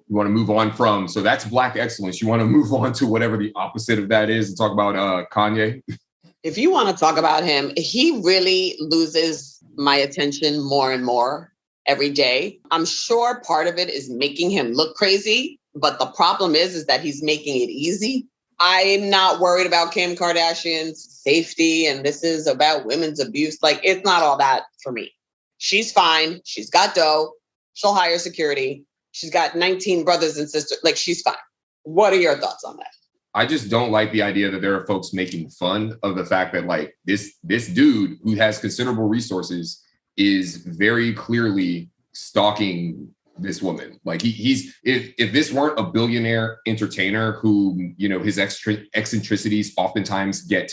You want to move on from, so that's Black excellence. You want to move on to whatever the opposite of that is and talk about Kanye? If you want to talk about him, he really loses my attention more and more every day. I'm sure part of it is making him look crazy, but the problem is that he's making it easy. I'm not worried about Kim Kardashian's safety, and this is about women's abuse. Like, it's not all that for me. She's fine. She's got dough. She'll hire security. She's got 19 brothers and sisters. Like, she's fine. What are your thoughts on that? I just don't like the idea that there are folks making fun of the fact that, like, this dude who has considerable resources is very clearly stalking this woman. Like, he's if this weren't a billionaire entertainer who, you know, his eccentricities oftentimes get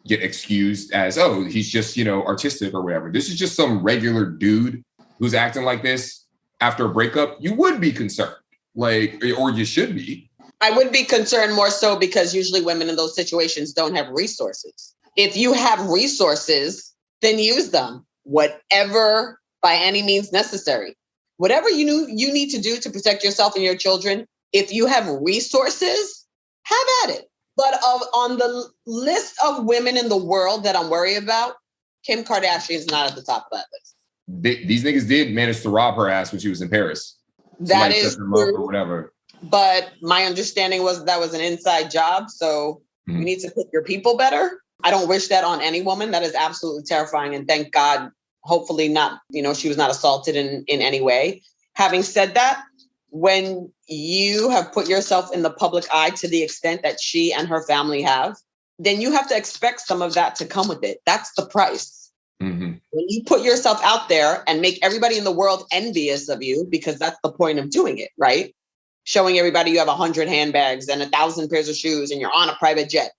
excused as, oh, he's just, you know, artistic or whatever. This is just some regular dude who's acting like this after a breakup. You would be concerned, like, or you should be. I would be concerned more so because usually women in those situations don't have resources. If you have resources, then use them, whatever, by any means necessary. Whatever you need to do to protect yourself and your children, if you have resources, have at it. But on the list of women in the world that I'm worried about, Kim Kardashian is not at the top of that list. These niggas did manage to rob her ass when she was in Paris. That is true. Or whatever. But my understanding was that was an inside job. So you need to pick your people better. I don't wish that on any woman. That is absolutely terrifying. And thank God, hopefully not, you know, she was not assaulted in any way. Having said that, when you have put yourself in the public eye to the extent that she and her family have, then you have to expect some of that to come with it. That's the price. Mm-hmm. When you put yourself out there and make everybody in the world envious of you, because that's the point of doing it, right? Showing everybody you have 100 handbags and 1,000 pairs of shoes and you're on a private jet.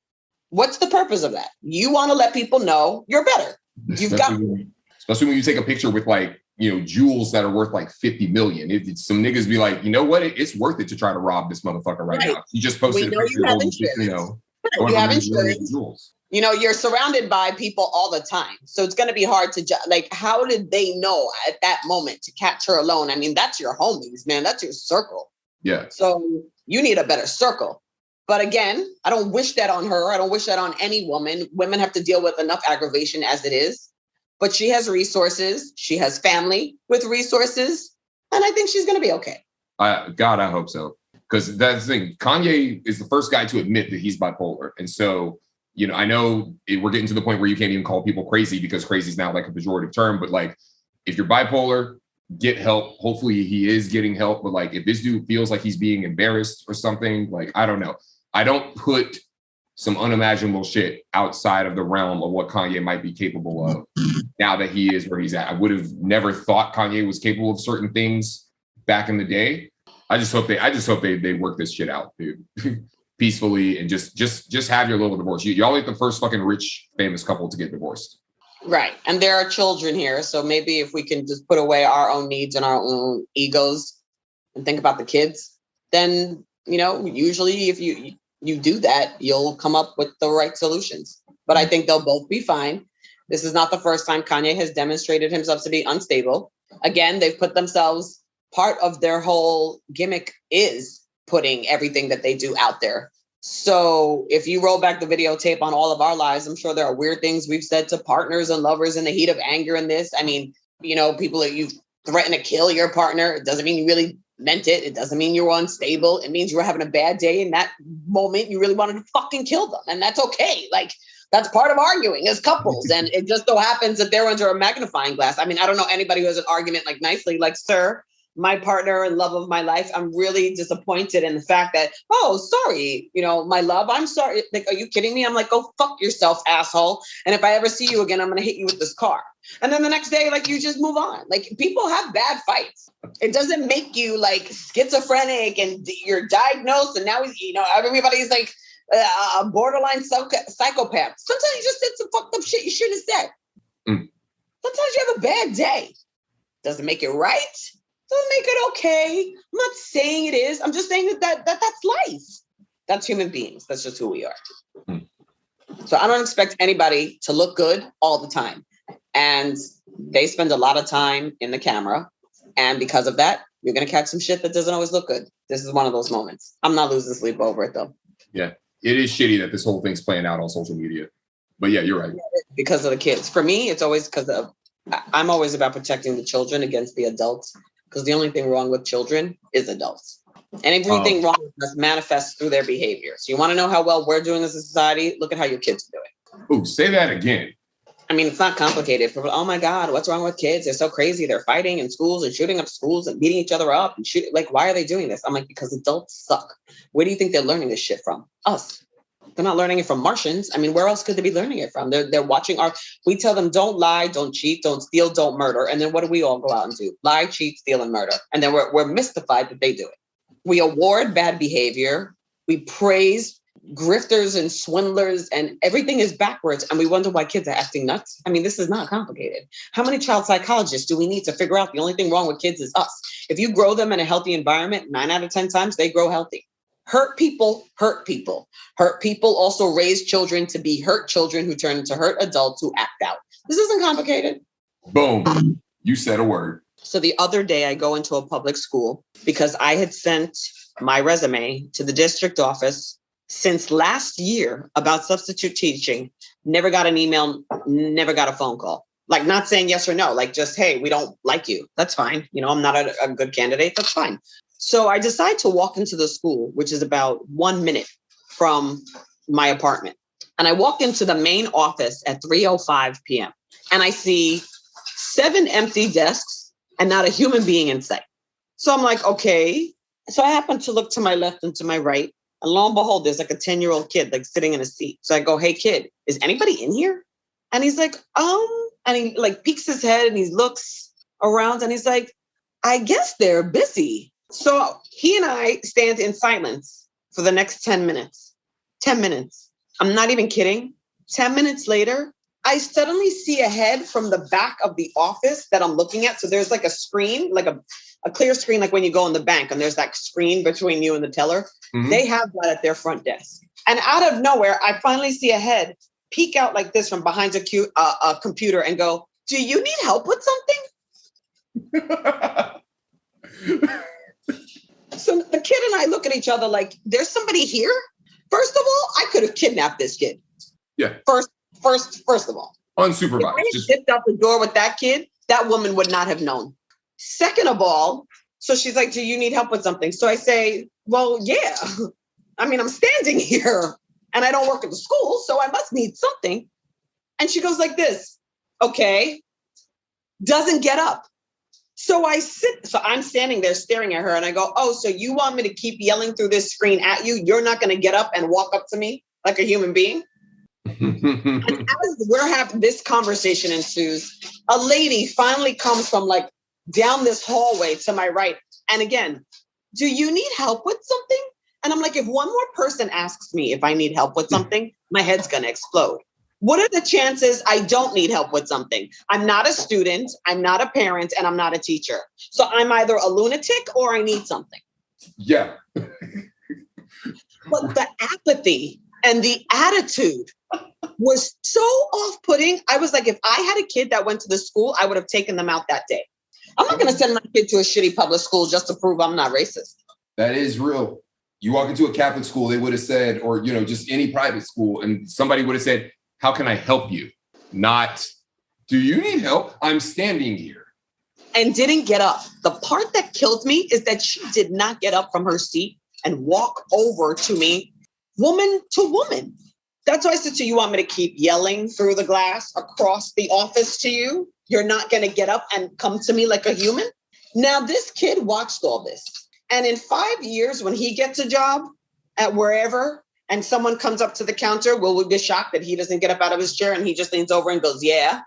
What's the purpose of that? You want to let people know you're better. Especially when you take a picture with, like, you know, jewels that are worth like 50 million. Some niggas be like, you know what? It's worth it to try to rob this motherfucker right now. You just posted a picture of, you know, you have insurance. You know, you're surrounded by people all the time. So it's going to be hard to like, how did they know at that moment to catch her alone? I mean, that's your homies, man. That's your circle. Yeah. So you need a better circle. But again, I don't wish that on her. I don't wish that on any woman. Women have to deal with enough aggravation as it is. But she has resources. She has family with resources. And I think she's going to be okay. God, I hope so. Because that's the thing. Kanye is the first guy to admit that he's bipolar. And so, you know, I know we're getting to the point where you can't even call people crazy because crazy is now like a pejorative term. But, like, if you're bipolar, get help. Hopefully he is getting help. But, like, if this dude feels like he's being embarrassed or something, like, I don't know. I don't put some unimaginable shit outside of the realm of what Kanye might be capable of now that he is where he's at. I would have never thought Kanye was capable of certain things back in the day. I just hope they work this shit out, dude. Peacefully, and just have your little divorce. Y'all ain't the first fucking rich, famous couple to get divorced. Right. And there are children here. So maybe if we can just put away our own needs and our own egos and think about the kids, then, you know, usually if you do that, you'll come up with the right solutions. But I think they'll both be fine. This is not the first time Kanye has demonstrated himself to be unstable. Again, they've put themselves, part of their whole gimmick is putting everything that they do out there. So if you roll back the videotape on all of our lives, I'm sure there are weird things we've said to partners and lovers in the heat of anger in this. I mean, you know, people that you threaten to kill your partner. It doesn't mean you really meant it. It doesn't mean you were unstable. It means you were having a bad day. In that moment, you really wanted to fucking kill them. And that's okay. Like, that's part of arguing as couples. And it just so happens that they're under a magnifying glass. I mean, I don't know anybody who has an argument like nicely, like, sir, my partner and love of my life, I'm really disappointed in the fact that, oh, sorry, you know, my love, I'm sorry. Like, are you kidding me? I'm like, go fuck yourself, asshole. And if I ever see you again, I'm going to hit you with this car. And then the next day, like, you just move on. Like, people have bad fights. It doesn't make you like schizophrenic and you're diagnosed. And now, you know, everybody's like a borderline psychopath. Sometimes you just said some fucked up shit you shouldn't have said. Sometimes you have a bad day. Doesn't make it right. Doesn't make it okay. I'm not saying it is. I'm just saying that's life. That's human beings. That's just who we are. So I don't expect anybody to look good all the time. And they spend a lot of time in the camera. And because of that, You're going to catch some shit that doesn't always look good. This is one of those moments. I'm not losing sleep over it, though. Yeah, it is shitty that this whole thing's playing out on social media. But yeah, you're right. Because of the kids. For me, it's always I'm always about protecting the children against the adults, because the only thing wrong with children is adults. And everything wrong with us manifests through their behavior. So you want to know how well we're doing as a society? Look at how your kids are doing. Oh, say that again. I mean, it's not complicated. Oh my God, what's wrong with kids? They're so crazy. They're fighting in schools and shooting up schools and beating each other up and shooting. Like, why are they doing this? I'm like, because adults suck. Where do you think they're learning this shit from? Us. They're not learning it from Martians. I mean, where else could they be learning it from? They're watching we tell them, don't lie, don't cheat, don't steal, don't murder. And then what do we all go out and do? Lie, cheat, steal, and murder. And then we're mystified that they do it. We award bad behavior. We praise grifters and swindlers, and everything is backwards. And we wonder why kids are acting nuts. I mean, this is not complicated. How many child psychologists do we need to figure out the only thing wrong with kids is us? If you grow them in a healthy environment, 9 out of 10 times they grow healthy. Hurt people hurt people. Hurt people also raise children to be hurt children who turn into hurt adults who act out. This isn't complicated. Boom. You said a word. So the other day I go into a public school because I had sent my resume to the district office since last year about substitute teaching. Never got an email, never got a phone call. Like, not saying yes or no, like just, hey, we don't like you. That's fine. You know, I'm not a good candidate. That's fine. So I decide to walk into the school, which is about 1 minute from my apartment. And I walk into the main office at 3:05 p.m. And I see 7 empty desks and not a human being in sight. So I'm like, okay. So I happen to look to my left and to my right. And lo and behold, there's like a 10-year-old kid like sitting in a seat. So I go, hey, kid, is anybody in here? And he's like, and he like peeks his head and he looks around and he's like, I guess they're busy. So he and I stand in silence for the next 10 minutes. 10 minutes. I'm not even kidding. 10 minutes later, I suddenly see a head from the back of the office that I'm looking at. So there's like a screen, like a clear screen, like when you go in the bank and there's that screen between you and the teller. Mm-hmm. They have that at their front desk. And out of nowhere, I finally see a head peek out like this from behind a computer and go, do you need help with something? So the kid and I look at each other like, there's somebody here? First of all, I could have kidnapped this kid. Yeah. First of all. Unsupervised. If I stepped out the door with that kid, that woman would not have known. Second of all, so she's like, do you need help with something? So I say, well, yeah. I mean, I'm standing here and I don't work at the school, so I must need something. And she goes like this, okay, doesn't get up. So I'm standing there staring at her and I go, oh, so you want me to keep yelling through this screen at you? You're not going to get up and walk up to me like a human being? And as we're having this conversation ensues, a lady finally comes from like down this hallway to my right. And again, do you need help with something? And I'm like, if one more person asks me if I need help with something, my head's going to explode. What are the chances I don't need help with something? I'm not a student, I'm not a parent, and I'm not a teacher. So I'm either a lunatic or I need something. Yeah. But the apathy and the attitude was so off-putting. I was like, if I had a kid that went to the school, I would have taken them out that day. I'm not going to send my kid to a shitty public school just to prove I'm not racist. That is real. You walk into a Catholic school, they would have said, or, you know, just any private school, and somebody would have said, how can I help you? Not, do you need help? I'm standing here. And didn't get up. The part that killed me is that she did not get up from her seat and walk over to me, woman to woman. That's why I said to you, you want me to keep yelling through the glass across the office to you? You're not going to get up and come to me like a human? Now, this kid watched all this. And in 5 years, when he gets a job at wherever, and someone comes up to the counter, will we be shocked that he doesn't get up out of his chair and he just leans over and goes, yeah,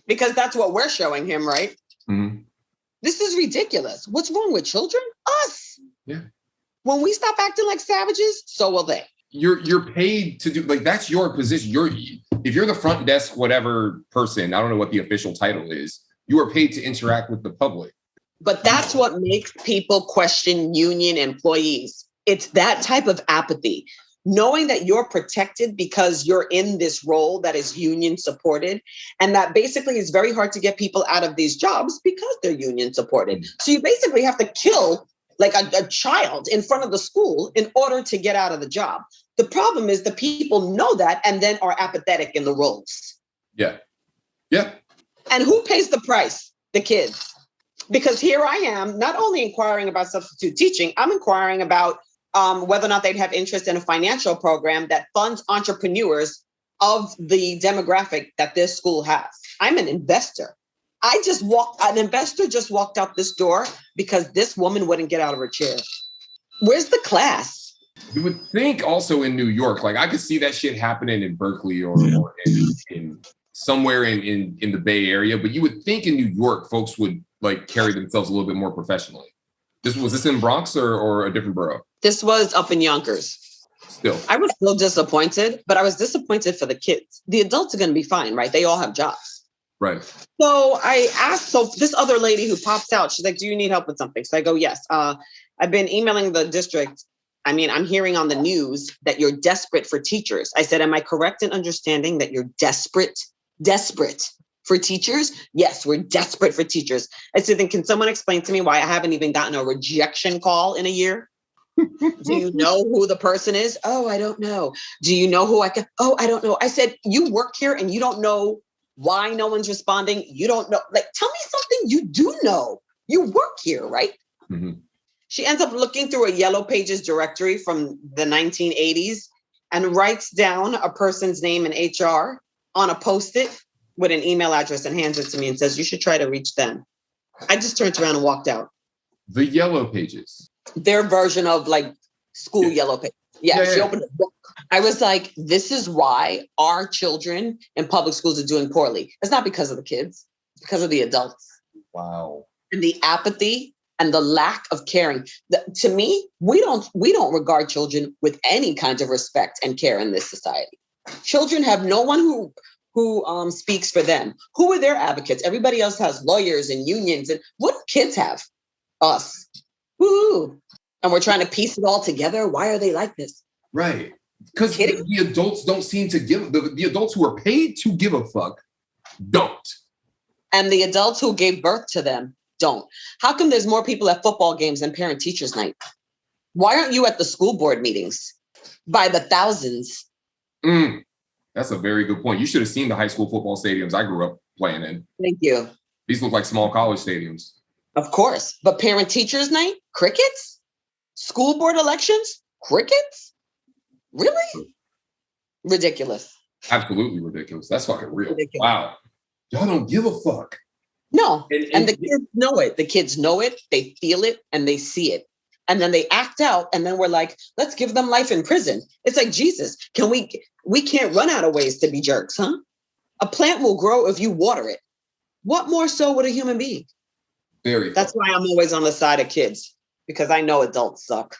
because that's what we're showing him, right? Mm-hmm. This is ridiculous. What's wrong with children? Us. Yeah. When we stop acting like savages, so will they. You're paid to do, like, that's your position. If you're the front desk, whatever person, I don't know what the official title is, you are paid to interact with the public. But that's what makes people question union employees. It's that type of apathy. knowing that you're protected because you're in this role that is union supported, and that basically it's very hard to get people out of these jobs because they're union supported. So you basically have to kill like a child in front of the school in order to get out of the job. The problem is the people know that and then are apathetic in the roles. Yeah. Yeah. And who pays the price? The kids. Because here I am, not only inquiring about substitute teaching, I'm inquiring about whether or not they'd have interest in a financial program that funds entrepreneurs of the demographic that this school has. I'm an investor. An investor just walked out this door because this woman wouldn't get out of her chair. Where's the class? You would think also in New York, like I could see that shit happening in Berkeley or in somewhere in the Bay Area, but you would think in New York, folks would like carry themselves a little bit more professionally. Was this in Bronx or a different borough? This was up in Yonkers. Still. I was still disappointed, but I was disappointed for the kids. The adults are going to be fine, right? They all have jobs. Right. So I asked, this other lady who pops out, she's like, do you need help with something? So I go, yes. I've been emailing the district. I mean, I'm hearing on the news that you're desperate for teachers. I said, am I correct in understanding that you're desperate for teachers? Yes, we're desperate for teachers. I said, then can someone explain to me why I haven't even gotten a rejection call in a year? Do you know who the person is? Oh, I don't know. Do you know who I can? Oh, I don't know. I said, you work here and you don't know why no one's responding. You don't know. Like, tell me something you do know. You work here, right? Mm-hmm. She ends up looking through a Yellow Pages directory from the 1980s and writes down a person's name in HR on a Post-it with an email address and hands it to me and says, you should try to reach them. I just turned around and walked out. The Yellow Pages. Their version of like school Yellow Pages. Yeah, she opened a book. I was like, this is why our children in public schools are doing poorly. It's not because of the kids, it's because of the adults. Wow. And the apathy and the lack of caring. To me, we don't regard children with any kind of respect and care in this society. Children have no one who speaks for them. Who are their advocates? Everybody else has lawyers and unions. And what do kids have? Us. Woo! And we're trying to piece it all together. Why are they like this? Right. Because the adults don't seem to give, the adults who are paid to give a fuck don't. And the adults who gave birth to them don't. How come there's more people at football games than parent-teachers night? Why aren't you at the school board meetings by the thousands? That's a very good point. You should have seen the high school football stadiums I grew up playing in. Thank you. These look like small college stadiums. Of course. But parent-teachers night? Crickets? School board elections? Crickets? Really? Ridiculous. Absolutely ridiculous. That's fucking real. Ridiculous. Wow. Y'all don't give a fuck. No. And the kids know it. The kids know it. They feel it and they see it. And then they act out. And then we're like, let's give them life in prison. It's like, Jesus, we can't run out of ways to be jerks, huh? A plant will grow if you water it. What more so would a human being? Very. That's why I'm always on the side of kids, because I know adults suck.